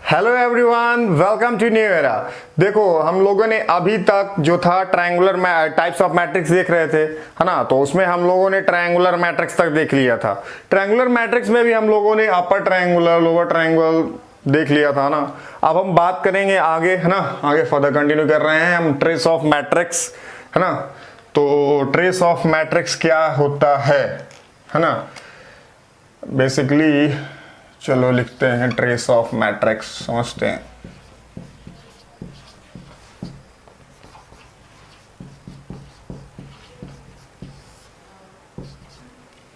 Hello everyone, welcome to new era. देखो, हम लोगों ने अभी तक जो था ट्रायंगुलर टाइप्स ऑफ मैट्रिक्स देख रहे थे, है ना। तो उसमें हम लोगों ने ट्रायंगुलर मैट्रिक्स तक देख लिया था। ट्रायंगुलर मैट्रिक्स में भी हम लोगों ने अपर ट्रायंगुलर, लोअर ट्रायंगुलर देख लिया था ना। अब हम बात करेंगे आगे, है ना। आगे फर्दर कंटिन्यू कर रहे हैं हम ट्रेस ऑफ मैट्रिक्स, है ना। तो ट्रेस ऑफ मैट्रिक्स क्या होता है ना। बेसिकली चलो लिखते हैं ट्रेस ऑफ मैट्रिक्स, समझते हैं।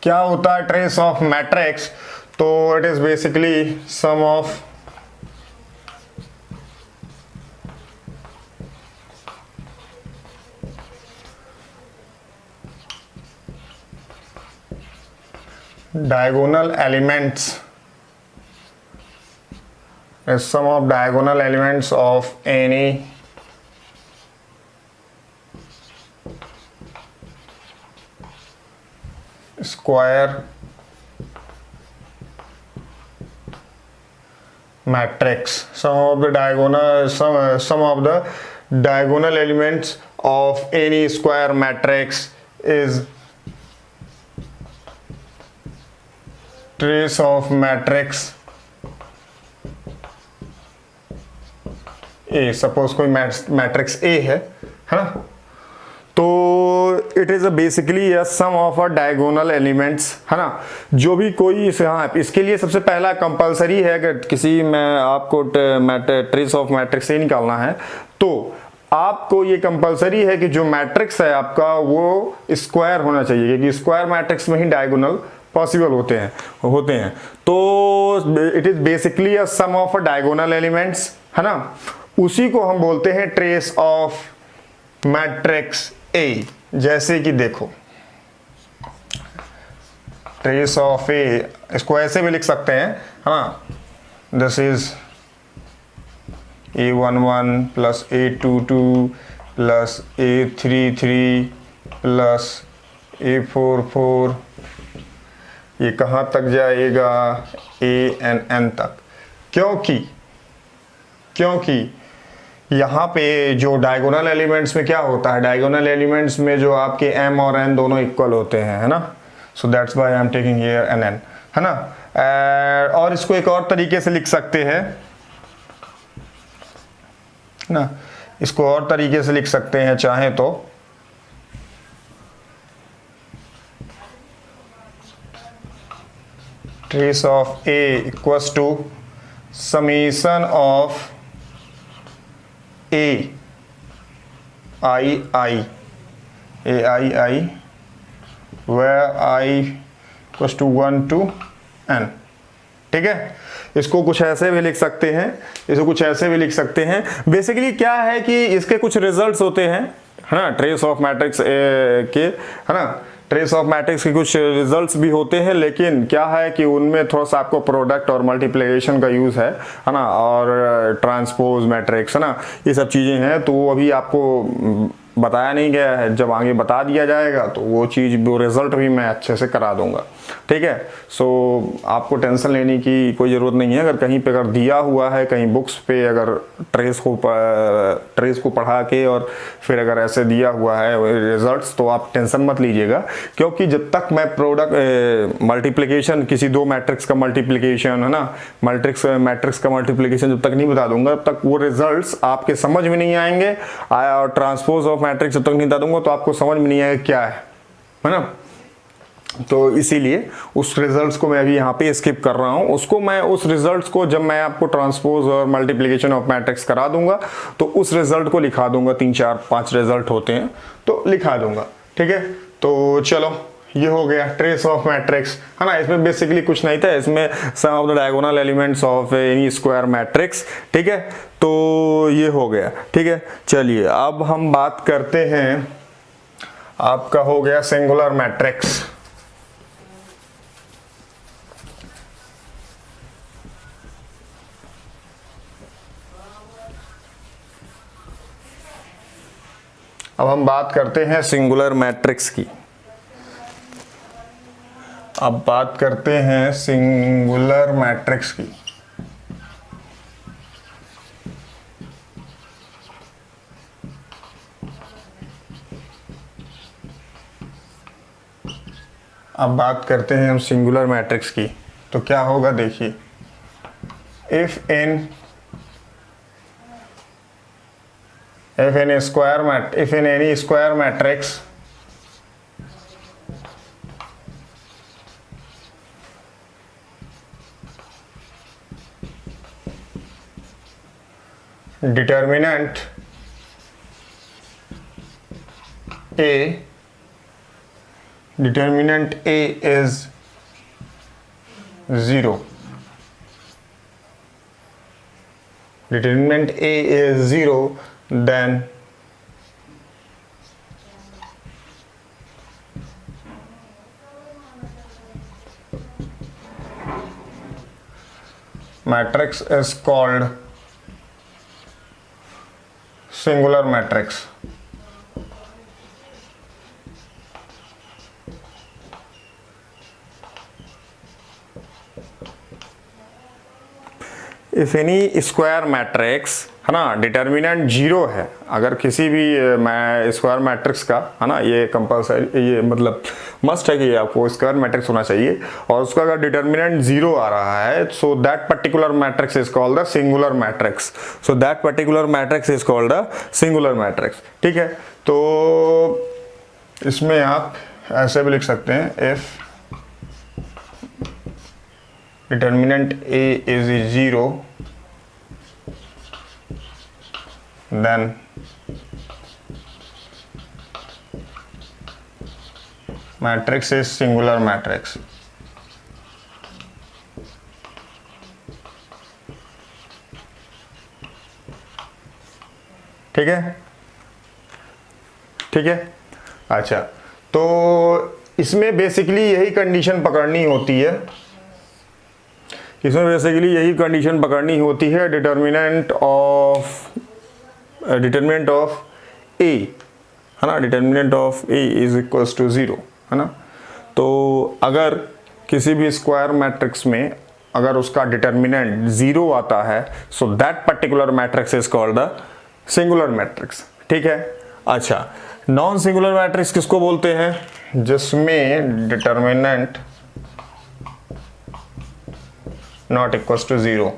क्या होता है ट्रेस ऑफ मैट्रिक्स? तो it is basically sum of diagonal elements, is sum of diagonal elements of any square matrix. Sum of the diagonal elements of any square matrix is trace of matrix A. Suppose कोई matrix A है ना। तो it is basically a sum of a diagonal elements, है ना। जो भी कोई हाँ, इसके लिए सबसे पहला कंपलसरी है अगर किसी में आपको ट्रेस ऑफ मैट्रिक्स से निकालना है तो आपको ये कंपलसरी है कि जो मैट्रिक्स है आपका वो स्क्वायर होना चाहिए, क्योंकि स्क्वायर मैट्रिक्स में ही डायगोनल पॉसिबल होते हैं। तो it is basically a sum of a diagonal elements, है ना। उसी को हम बोलते हैं ट्रेस ऑफ मैट्रिक्स ए। जैसे कि देखो, ट्रेस ऑफ ए, इसको ऐसे भी लिख सकते हैं, हाँ। This is A11 plus A22 plus A33 plus A44, ये कहाँ तक जाएगा? ANN तक। क्योंकि यहाँ पे जो डायगोनल एलिमेंट्स में क्या होता है, डायगोनल एलिमेंट्स में जो आपके m और n दोनों इक्वल होते हैं, है ना। So that's why I am taking here NN, है ना। और इसको एक और तरीके से लिख सकते हैं ना, इसको और तरीके से लिख सकते हैं चाहे तो। Trace of A equals to summation of A I where I equals to 1 to n। ठीक है, इसको कुछ ऐसे भी लिख सकते हैं, बेसिकली क्या है कि इसके कुछ रिजल्ट्स होते हैं, है ना। ट्रेस ऑफ मैट्रिक्स के, है ना, ट्रेस ऑफ मैट्रिक्स के कुछ रिजल्ट्स भी होते हैं, लेकिन क्या है कि उनमें थोड़ा सा आपको प्रोडक्ट और मल्टीप्लिकेशन का यूज है ना, और ट्रांसपोज मैट्रिक्स, है ना, ये सब चीजें हैं। तो अभी आपको बताया नहीं गया है, जब आगे बता दिया जाएगा तो वो रिजल्ट भी मैं अच्छे से करा दूंगा। ठीक है, सो आपको टेंशन लेने की कोई ज़रूरत नहीं है। अगर कहीं पे अगर दिया हुआ है, कहीं बुक्स पे अगर ट्रेस को पढ़ा के और फिर अगर ऐसे दिया हुआ है रिजल्ट्स, तो आप टेंशन मत लीजिएगा, क्योंकि जब तक मैं मल्टीप्लिकेशन, किसी दो मैट्रिक्स का मल्टीप्लिकेशन, है ना, मैट्रिक्स का मल्टीप्लिकेशन जब तक नहीं बता दूंगा तब तक वो रिजल्ट्स आपके समझ में नहीं आएंगे। और ट्रांसपोज ऑफ मैट्रिक्स जब तक नहीं बता दूंगा तो आपको समझ में नहीं आएगा क्या है ना। तो इसीलिए उस रिजल्ट्स को मैं अभी यहाँ पे स्किप कर रहा हूँ। उस रिजल्ट्स को जब मैं आपको ट्रांसपोज और मल्टीप्लिकेशन ऑफ मैट्रिक्स करा दूंगा तो उस रिजल्ट को लिखा दूंगा। 3 4 5 रिजल्ट होते हैं तो लिखा दूंगा। ठीक है, तो चलो ये हो गया ट्रेस ऑफ मैट्रिक्स, है ना। इसमें बेसिकली कुछ नहीं था, इसमें sum of the diagonal elements of any square matrix. ठीक है, तो ये हो गया। ठीक है, चलिए अब हम बात करते हैं, आपका हो गया सिंगुलर मैट्रिक्स। अब हम बात करते हैं सिंगुलर मैट्रिक्स की। अब बात करते हैं सिंगुलर मैट्रिक्स की। अब बात करते हैं हम सिंगुलर मैट्रिक्स की। तो क्या होगा देखिए, if in any square matrix determinant A is 0, determinant A is 0, then matrix is called singular matrix. If any square matrix है ना, डिटर्मिनेंट जीरो है, अगर किसी भी स्क्वायर मैट्रिक्स का है ना, ये कंपलसरी, ये मतलब मस्ट है कि आपको स्क्वायर मैट्रिक्स होना चाहिए, और उसका अगर डिटर्मिनेंट जीरो आ रहा है, so that particular matrix is called the singular matrix. So that particular matrix is called the singular matrix. ठीक है, तो इसमें आप ऐसे भी लिख सकते हैं, if determinant A is 0, then matrix is singular matrix. ठीक है, ठीक है। अच्छा, तो इसमें बेसिकली यही कंडीशन पकड़नी होती है, इसमें बेसिकली यही कंडीशन पकड़नी होती है, डिटर्मिनेंट ऑफ ए है ना, determinant of A is equals to 0 है ना। तो अगर किसी भी स्क्वायर मैट्रिक्स में अगर उसका डिटर्मिनेंट 0 आता है, so that particular matrix is called the singular matrix. ठीक है। अच्छा, नॉन सिंगुलर मैट्रिक्स किसको बोलते हैं? जिसमें डिटर्मिनेंट नॉट इक्वल्स टू 0,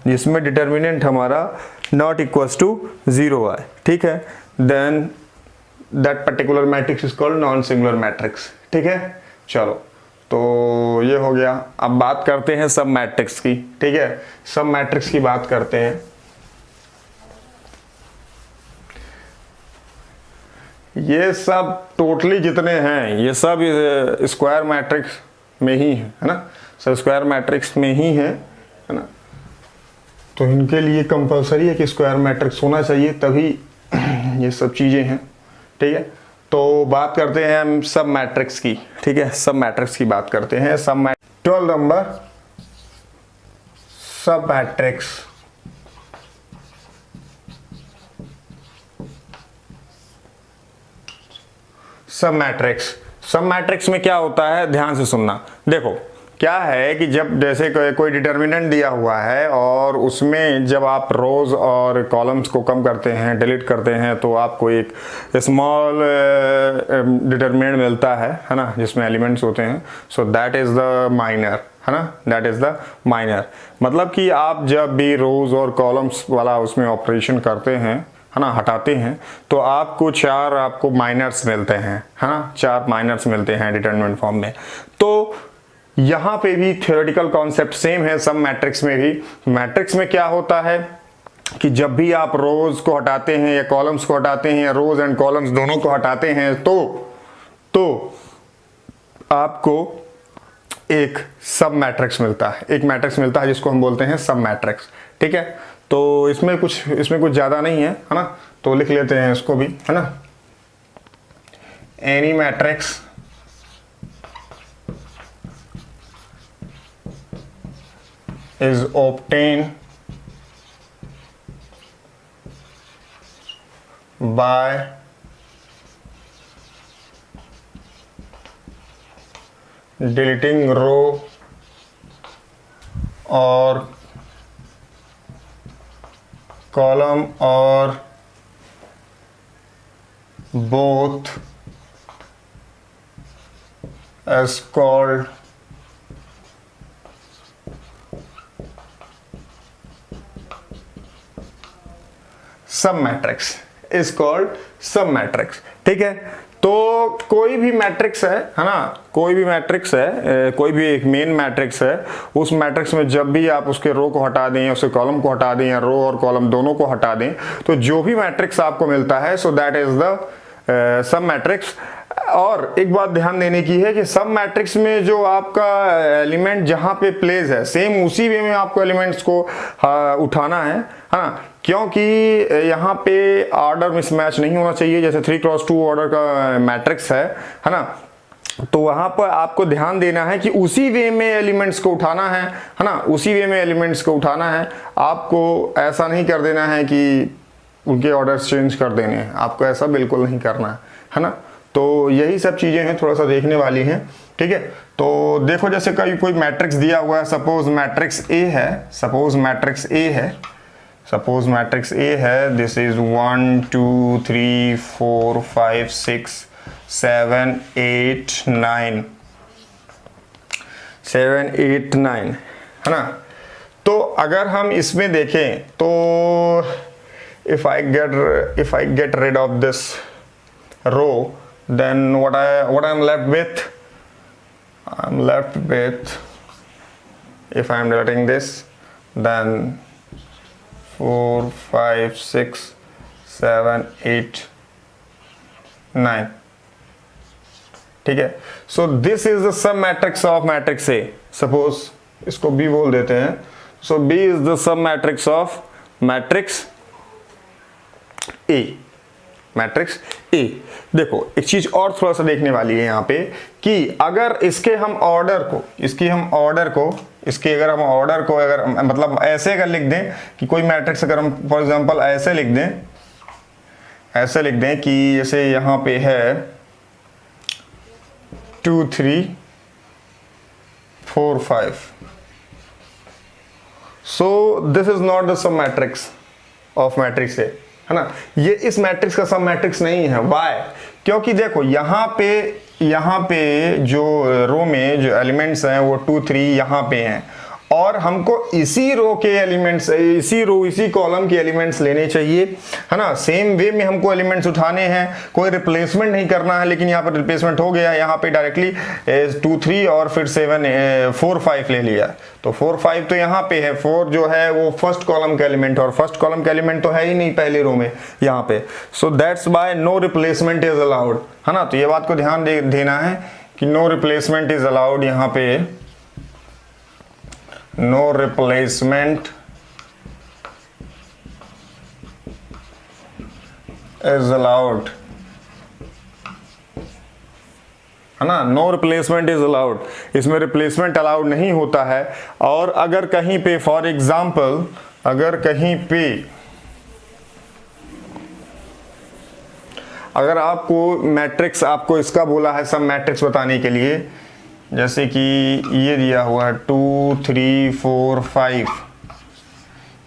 जिसमें डिटर्मिनेंट हमारा नॉट इक्वल्स टू 0 है। ठीक है, then that particular matrix is called non singular matrix. ठीक है, चलो, तो ये हो गया। अब बात करते हैं सब मैट्रिक्स की। ठीक है, सब मैट्रिक्स की बात करते हैं। ये सब टोटली जितने हैं ये सब स्क्वायर मैट्रिक्स में ही है ना, सब स्क्वायर मैट्रिक्स में ही है ना। तो इनके लिए कंपलसरी है कि स्क्वायर मैट्रिक्स होना चाहिए, तभी ये सब चीज़ें हैं। ठीक है, तो बात करते हैं हम सब मैट्रिक्स की। ठीक है, सब मैट्रिक्स की बात करते हैं। सब 12 नंबर सब मैट्रिक्स। सब मैट्रिक्स, सब मैट्रिक्स में क्या होता है, ध्यान से सुनना। देखो क्या है कि जब जैसे कोई डिटर्मिनेंट दिया हुआ है और उसमें जब आप रोज और कॉलम्स को कम करते हैं, डिलीट करते हैं, तो आपको एक स्मॉल डिटर्मिनेंट मिलता है ना, जिसमें एलिमेंट्स होते हैं। So that is the minor है ना, दैट इज द माइनर। मतलब कि आप जब भी रोज और कॉलम्स वाला उसमें ऑपरेशन करते हैं है ना, हटाते हैं, तो आपको आपको माइनर्स मिलते हैं है ना, 4 माइनर्स मिलते हैं डिटर्मिनेंट फॉर्म में। तो यहां पे भी थ्योरेटिकल कॉन्सेप्ट सेम है सब मैट्रिक्स में भी। मैट्रिक्स में क्या होता है कि जब भी आप रोज को हटाते हैं या कॉलम्स को हटाते हैं या रोज एंड कॉलम्स दोनों को हटाते हैं, तो आपको एक सब मैट्रिक्स मिलता है, एक मैट्रिक्स मिलता है जिसको हम बोलते हैं सब मैट्रिक्स। ठीक है, तो इसमें कुछ ज्यादा नहीं है ना, तो लिख लेते हैं इसको भी है ना। Any matrix is obtained by deleting row or column or both is called सब मैट्रिक्स, इज कॉल्ड सब मैट्रिक्स। ठीक है, तो कोई भी मैट्रिक्स है ना, कोई भी मैट्रिक्स है, कोई भी एक मेन मैट्रिक्स है, उस मैट्रिक्स में जब भी आप उसके रो को हटा दें, उसके कॉलम को हटा दें, या रो और कॉलम दोनों को हटा दें, तो जो भी मैट्रिक्स आपको मिलता है, so that is the sub matrix. और एक बात ध्यान देने की है कि सब मैट्रिक्स में जो आपका एलिमेंट जहां पे प्लेस है, सेम उसी वे में आपको एलिमेंट्स को उठाना है ना, क्योंकि यहाँ पे ऑर्डर मिसमैच नहीं होना चाहिए। जैसे 3x2 ऑर्डर का मैट्रिक्स है ना, तो वहां पर आपको ध्यान देना है कि उसी वे में एलिमेंट्स को उठाना है ना, उसी वे में एलिमेंट्स को उठाना है। आपको ऐसा नहीं कर देना है कि उनके ऑर्डर्स चेंज कर देने हैं, आपको ऐसा बिल्कुल नहीं करना है ना। तो यही सब चीजें हैं, थोड़ा सा देखने वाली हैं। ठीक है, तो देखो जैसे कोई मैट्रिक्स दिया हुआ है, सपोज मैट्रिक्स ए है, सपोज मैट्रिक्स ए है, सपोज मैट्रिक्स ए है, दिस इज 1 2 3 4 5 6 7 8 9 7 8 9 है ना। तो अगर हम इसमें देखें तो if I get rid of this row, then what I'm left with, if I'm deleting this, then 4 5 6 7 8 9। ठीक है, so this is the sub matrix of matrix A, suppose इसको B बोल देते हैं। so B is the sub matrix of matrix A, matrix A. देखो एक चीज और थोड़ा सा देखने वाली है यहाँ पे कि अगर इसके हम ऑर्डर को, अगर हम ऑर्डर को अगर मतलब ऐसे अगर लिख दें कि कोई मैट्रिक्स अगर हम फॉर एग्जांपल ऐसे लिख दें कि जैसे यहाँ पे है 2 3 4 5, सो this is not the sub matrix of matrix A, है ना। ये इस मैट्रिक्स का सब मैट्रिक्स नहीं है। व्हाई? क्योंकि देखो यहाँ पे जो रो में जो एलिमेंट्स हैं वो 2 3 यहाँ पे हैं, और हमको इसी रो के एलिमेंट्स, इसी कॉलम के एलिमेंट्स लेने चाहिए, है ना। सेम वे में हमको एलिमेंट्स उठाने हैं, कोई रिप्लेसमेंट नहीं करना है। लेकिन यहाँ पर रिप्लेसमेंट हो गया, यहाँ पे डायरेक्टली 2 3 और फिर 4 5 ले लिया। तो 4 5 तो यहाँ पे है, 4 जो है वो फर्स्ट कॉलम का एलिमेंट, और फर्स्ट कॉलम का एलिमेंट तो है ही नहीं पहले रो में यहाँ पे। So that's by no replacement is allowed, है ना। तो ये बात को ध्यान देना है कि नो रिप्लेसमेंट इज अलाउड, यहाँ पे no replacement is allowed, है ना। नो रिप्लेसमेंट इज अलाउड, इसमें रिप्लेसमेंट अलाउड नहीं होता है। और अगर कहीं पे फॉर एग्जाम्पल, अगर आपको मैट्रिक्स, आपको इसका बोला है सब मैट्रिक्स बताने के लिए, जैसे कि ये दिया हुआ है 2 3 4 5,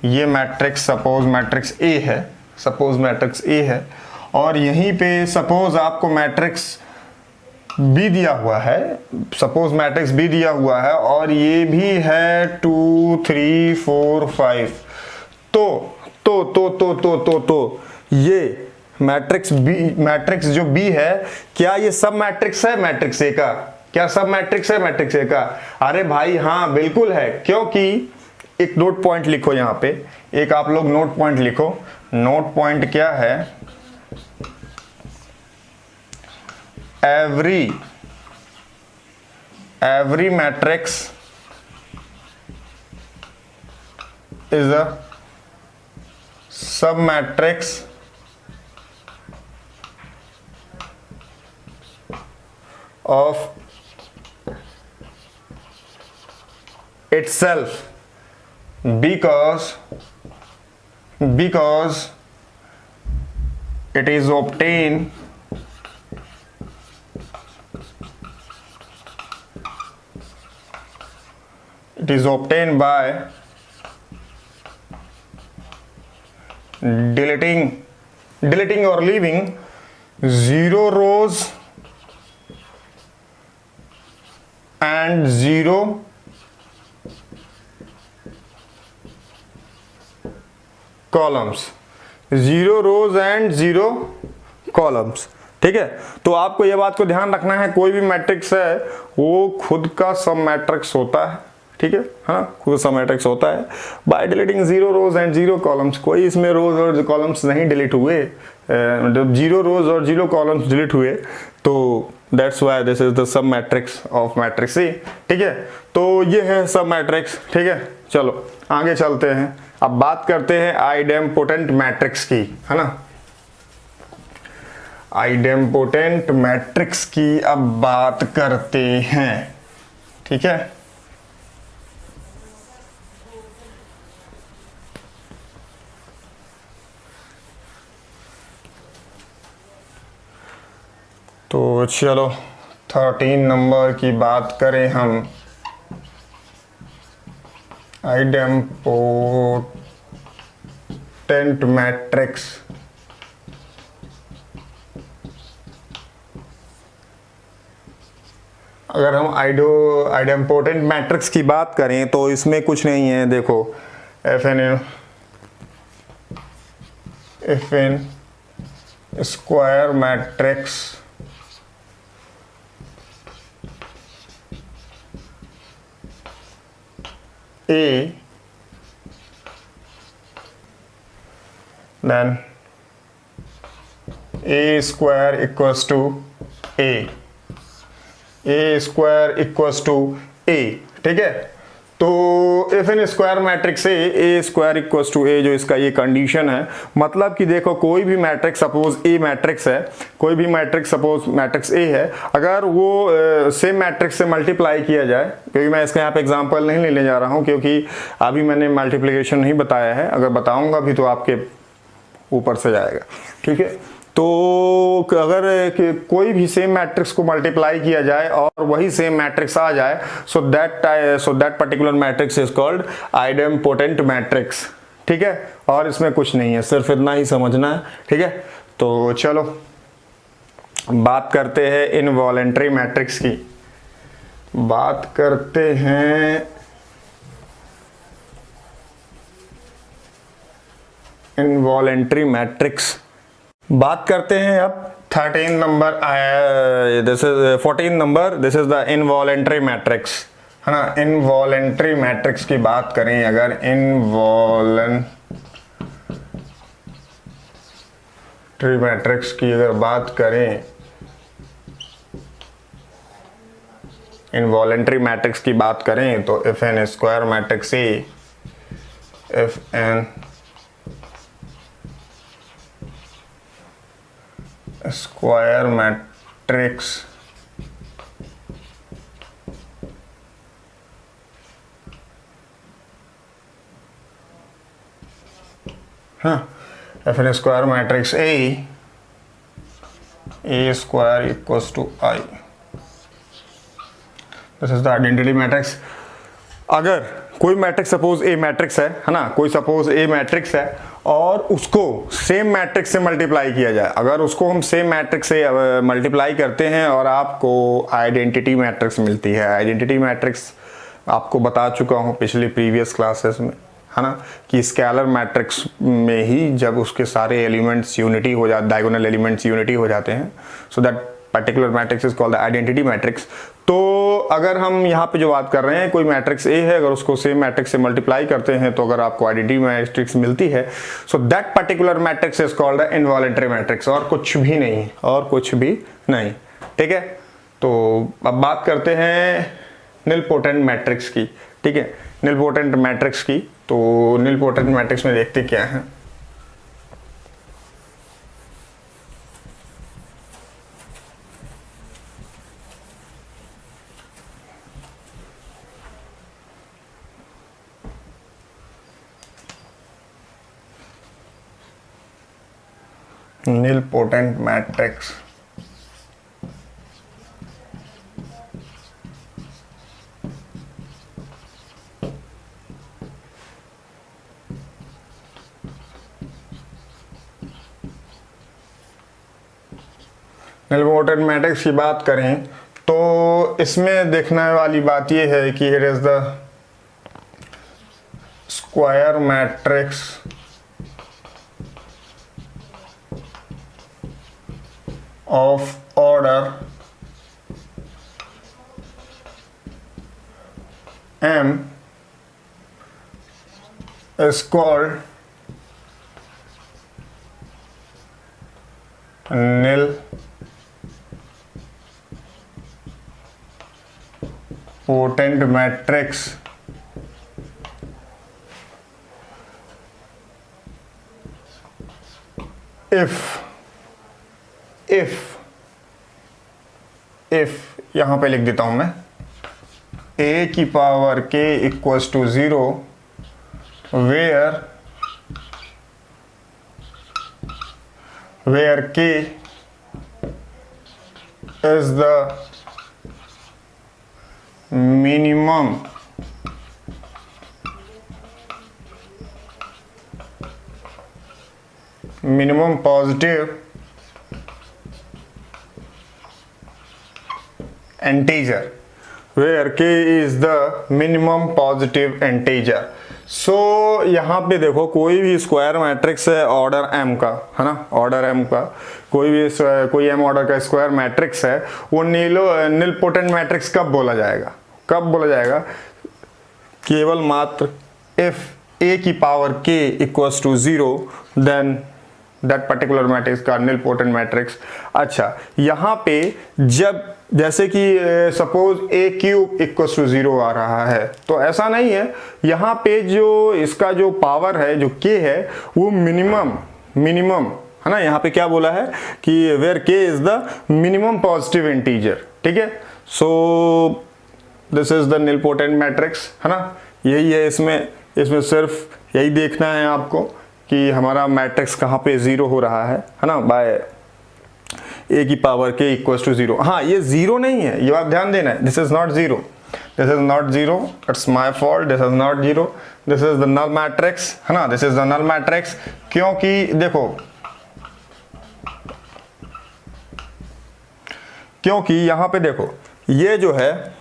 ये मैट्रिक्स सपोज मैट्रिक्स ए है, और यहीं पे सपोज आपको मैट्रिक्स बी दिया हुआ है, और ये भी है 2 3 4 5। तो ये मैट्रिक्स जो बी है, क्या ये सब मैट्रिक्स है मैट्रिक्स ए का? क्या सब मैट्रिक्स है मैट्रिक्स ए का? अरे भाई हाँ, बिल्कुल है। क्योंकि एक नोट पॉइंट लिखो यहाँ पे, एक आप लोग नोट पॉइंट लिखो। नोट पॉइंट क्या है? एवरी मैट्रिक्स इज अ सब matrix of itself because it is obtained by deleting or leaving 0 rows columns, 0 rows and 0 columns. ठीक है, तो आपको ये बात को ध्यान रखना है, कोई भी मैट्रिक्स है वो खुद का सब मैट्रिक्स होता है। ठीक है ना, खुद सब मैट्रिक्स होता है by deleting 0 rows and 0 columns. कोई इसमें रोज और कॉलम्स नहीं डिलीट हुए, जब 0 रोज और 0 कॉलम्स डिलीट हुए तो that's why this is the sub matrix of matrix A. ठीक है, तो ये है सब मैट्रिक्स। ठीक है, चलो आगे चलते हैं, अब बात करते हैं आइडेम्पोटेंट मैट्रिक्स की, है ना। आइडेम्पोटेंट मैट्रिक्स की अब बात करते हैं। ठीक है, तो चलो 13 नंबर की बात करें हम। आइडेम्पोटेंट मैट्रिक्स, अगर हम आइडेम्पोटेंट मैट्रिक्स की बात करें तो इसमें कुछ नहीं है। देखो if an square matrix A, then a square equals to a square equals to a। ठीक है, तो if in square matrix A square equals to A, जो इसका ये कंडीशन है, मतलब कि देखो कोई भी मैट्रिक्स सपोज ए मैट्रिक्स है, कोई भी मैट्रिक्स सपोज मैट्रिक्स ए है, अगर वो सेम मैट्रिक्स से मल्टीप्लाई किया जाए, क्योंकि मैं इसका यहाँ पे एग्जांपल नहीं लेने जा रहा हूँ क्योंकि अभी मैंने मल्टीप्लिकेशन नहीं बताया है, अगर बताऊंगा भी तो आपके ऊपर से जाएगा। ठीक है, तो अगर कोई भी सेम मैट्रिक्स को मल्टीप्लाई किया जाए और वही सेम मैट्रिक्स आ जाए, सो that particular matrix is called idempotent matrix. ठीक है, और इसमें कुछ नहीं है, सिर्फ इतना ही समझना है। ठीक है, तो चलो बात करते हैं इनवॉलेंट्री मैट्रिक्स की, बात करते हैं इनवॉलेंट्री मैट्रिक्स, बात करते हैं अब 13 number, this is 14 number, this is the involuntary matrix, है ना। इनवॉलेंट्री मैट्रिक्स की बात करें, अगर इनवॉलेंट्री मैट्रिक्स की अगर बात करें, इनवॉलेंट्री मैट्रिक्स की बात करें तो if an square matrix A, if an square matrix if an square matrix A square equals to I, this is the identity matrix. अगर कोई मैट्रिक्स सपोज ए मैट्रिक्स है ना, कोई सपोज ए मैट्रिक्स है और उसको सेम मैट्रिक्स से मल्टीप्लाई किया जाए, अगर उसको हम सेम मैट्रिक्स से मल्टीप्लाई करते हैं और आपको आइडेंटिटी मैट्रिक्स मिलती है। आइडेंटिटी मैट्रिक्स आपको बता चुका हूँ पिछली प्रीवियस क्लासेस में, है ना, कि स्केलर मैट्रिक्स में ही जब उसके सारे एलिमेंट्स यूनिटी हो जाते, डायगोनल एलिमेंट्स यूनिटी हो जाते हैं, सो that particular matrix is called the identity matrix. तो अगर हम यहाँ पे जो बात कर रहे हैं, कोई मैट्रिक्स ए है, अगर उसको सेम मैट्रिक्स से मल्टीप्लाई करते हैं तो अगर आपको आइडेंटिटी मैट्रिक्स मिलती है, so that particular matrix is called the involuntary matrix, और कुछ भी नहीं, और कुछ भी नहीं। ठीक है, तो अब बात करते हैं निलपोटेंट मैट्रिक्स की। ठीक है, निलपोटेंट मैट्रिक्स की, तो निलपोटेंट मैट्रिक्स में देखते क्या है। nilpotent matrix, nilpotent मैट्रिक्स की बात करें तो इसमें देखने वाली बात यह है कि it is the square matrix of order M is called nilpotent matrix if यहां पे लिख देता हूं मैं a की power k equals to 0 where k is the minimum positive integer, where k is the minimum positive integer. सो यहाँ पे देखो कोई भी स्क्वायर मैट्रिक्स है ऑर्डर m का, है ना, ऑर्डर m का कोई m ऑर्डर का स्क्वायर मैट्रिक्स है, वो निलपोटेंट मैट्रिक्स कब बोला जाएगा? केवल मात्र if a की power k equals to 0 then that particular matrix का निलपोटेंट मैट्रिक्स। अच्छा, यहाँ पे जब जैसे कि suppose a cube equals to 0 आ रहा है, तो ऐसा नहीं है, यहाँ पे जो इसका जो पावर है जो k है वो मिनिमम है ना, यहाँ पे क्या बोला है कि where k is the minimum positive integer, ठीक है। So this is the nilpotent matrix, है ना, यही है, इसमें सिर्फ यही देखना है आपको कि हमारा मैट्रिक्स कहाँ पे 0 हो रहा है ना, बाय a की पावर k इक्वल्स टू 0। हाँ, ये 0 नहीं है, ये बात ध्यान देना है, this is not 0, it's my fault, this is not 0, this is the null matrix, है ना, this is the null matrix. क्योंकि यहां पे देखो ये जो है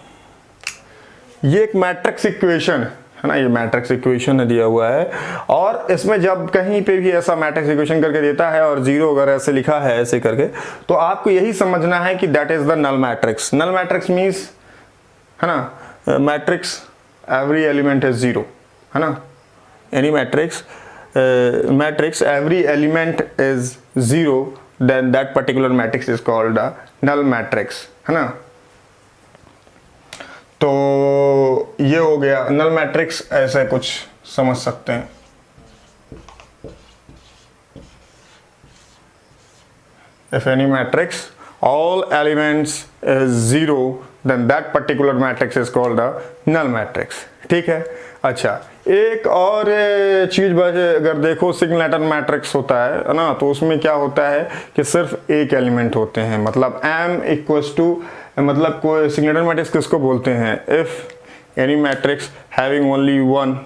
ये एक मैट्रिक्स इक्वेशन है ना, ये मैट्रिक्स इक्वेशन दिया हुआ है, और इसमें जब कहीं पे भी ऐसा मैट्रिक्स इक्वेशन करके देता है और 0 अगर ऐसे लिखा है ऐसे करके, तो आपको यही समझना है कि that is the null matrix. Null matrix means, है ना, मैट्रिक्स एवरी एलिमेंट इज 0, है ना, any matrix every element is 0, then that particular matrix is called the null matrix, है ना। तो ये हो गया नल मैट्रिक्स, ऐसे कुछ समझ सकते हैं। If any matrix all elements is 0 then that particular matrix is called a null matrix, ठीक है। अच्छा, एक और चीज अगर देखो सिंगलेटन मैट्रिक्स होता है ना, तो उसमें क्या होता है कि सिर्फ एक एलिमेंट होते हैं, मतलब m इक्वल्स टू, मतलब कोई सिंगलेटन मैट्रिक्स किसको बोलते हैं? If any matrix having only one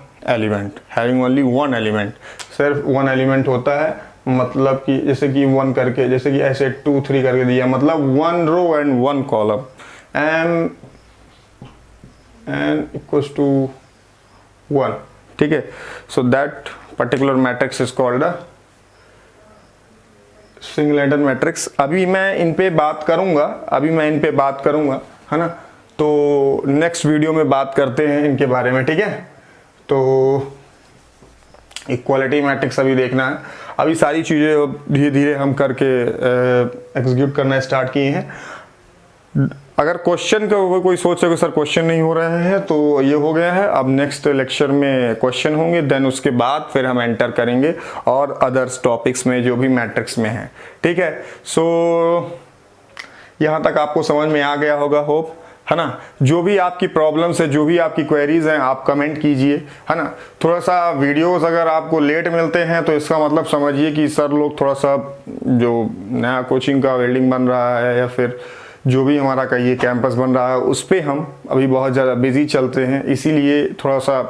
element, सिर्फ वन एलिमेंट होता है, मतलब कि जैसे कि 1 करके, जैसे कि ऐसे 2 3 करके दिया, मतलब 1 row and 1 column, m n equals to 1, ठीक है। So that particular matrix is called a singleton matrix. अभी मैं इन पे बात करूंगा, है ना, तो नेक्स्ट वीडियो में बात करते हैं इनके बारे में, ठीक है। तो इक्वालिटी मैट्रिक्स अभी देखना है, अभी सारी चीज़ें धीरे धीरे हम करके एग्जीक्यूट करना स्टार्ट किए हैं। अगर क्वेश्चन का कोई सोच सके सर क्वेश्चन नहीं हो रहे हैं, तो ये हो गया है, अब नेक्स्ट लेक्चर में क्वेश्चन होंगे, देन उसके बाद फिर हम एंटर करेंगे और अदर्स टॉपिक्स में जो भी मैट्रिक्स में है, ठीक है। सो यहाँ तक आपको समझ में आ गया होगा, होप, है ना। जो भी आपकी प्रॉब्लम्स है, जो भी आपकी क्वेरीज हैं, आप कमेंट कीजिए, है ना। थोड़ा सा वीडियोस अगर आपको लेट मिलते हैं तो इसका मतलब समझिए कि सर लोग थोड़ा सा जो नया कोचिंग का बिल्डिंग बन रहा है या फिर जो भी हमारा का ये कैंपस बन रहा है उस पर हम अभी बहुत ज़्यादा बिजी चलते हैं, इसीलिए थोड़ा सा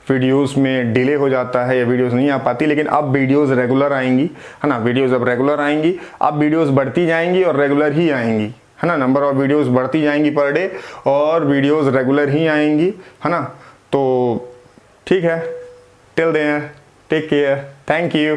वीडियोस में डिले हो जाता है या वीडियोस नहीं आ पाती। लेकिन अब वीडियोस रेगुलर आएंगी, है ना, वीडियोस अब रेगुलर आएंगी, अब वीडियोस बढ़ती जाएंगी और रेगुलर ही आएंगी, है ना। नंबर ऑफ वीडियोस बढ़ती जाएंगी पर डे और वीडियोस रेगुलर ही आएंगी, है ना। तो ठीक है, till there take care, thank you.